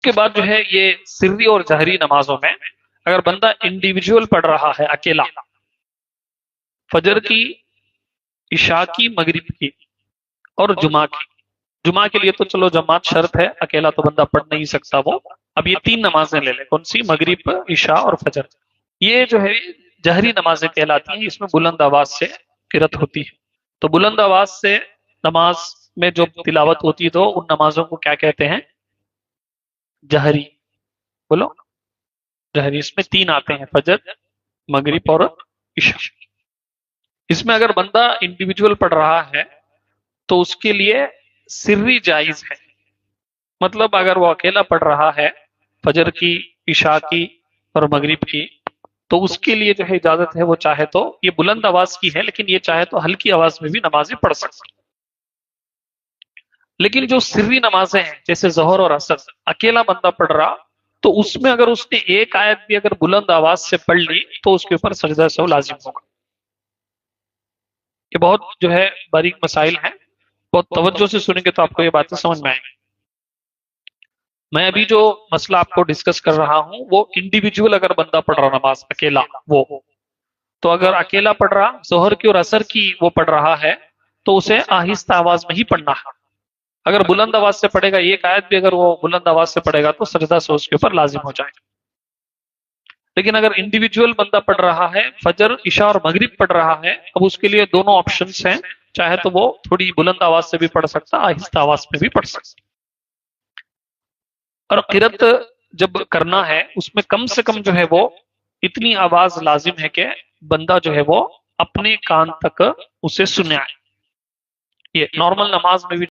کے بعد جو ہے یہ سری اور جہری نمازوں میں اگر بندہ انڈیویجول پڑھ رہا ہے اکیلا، فجر کی، عشاء کی، مغرب کی اور جمعہ کے لیے تو چلو جماعت شرط ہے، اکیلا تو بندہ پڑھ نہیں سکتا وہ. اب یہ 3 نمازیں لے لیں، کون سی؟ مغرب، عشاء اور فجر. یہ جو ہے جہری نمازیں کہلاتی ہیں، اس میں بلند آواز سے قرات ہوتی ہے. تو بلند آواز سے نماز میں جو تلاوت ہوتی ہے تو ان نمازوں کو کیا کہتے ہیں؟ جہری. بولو جہری. اس میں 3 آتے ہیں، فجر، مغرب اور عشاء. اس میں اگر بندہ انڈیویجول پڑھ رہا ہے تو اس کے لیے سری جائز ہے. مطلب اگر وہ اکیلا پڑھ رہا ہے فجر کی، عشاء کی اور مغرب کی، تو اس کے لیے جو ہے اجازت ہے، وہ چاہے تو یہ بلند آواز کی ہے لیکن یہ چاہے تو ہلکی آواز میں بھی نمازیں پڑھ سکتا. لیکن جو سری نمازیں ہیں جیسے ظہر اور عصر، اکیلا بندہ پڑھ رہا تو اس میں اگر اس نے ایک آیت بھی اگر بلند آواز سے پڑھ لی تو اس کے اوپر سجدہ سہو لازم ہوگا. یہ بہت جو ہے باریک مسائل ہیں، بہت توجہ سے سنیں گے تو آپ کو یہ باتیں سمجھ میں آئیں گی. میں ابھی جو مسئلہ آپ کو ڈسکس کر رہا ہوں وہ انڈیویجول اگر بندہ پڑھ رہا نماز اکیلا، وہ تو اگر اکیلا پڑھ رہا ظہر کی اور عصر کی وہ پڑھ رہا ہے تو اسے آہستہ آواز میں ہی پڑھنا ہے. اگر بلند آواز سے پڑھے گا، ایک آیت بھی اگر وہ بلند آواز سے پڑھے گا تو سجدہ سہو اس کے اوپر لازم ہو جائے گا. لیکن اگر انڈیویجول بندہ پڑھ رہا ہے، فجر، عشاء اور مغرب پڑھ رہا ہے، اب اس کے لیے دونوں آپشنز ہیں، چاہے تو وہ تھوڑی بلند آواز سے بھی پڑھ سکتا، آہستہ آواز میں بھی پڑھ سکتا. اور قرات جب کرنا ہے اس میں کم سے کم جو ہے وہ اتنی آواز لازم ہے کہ بندہ جو ہے وہ اپنے کان تک اسے سنے آئے. یہ نارمل نماز میں بھی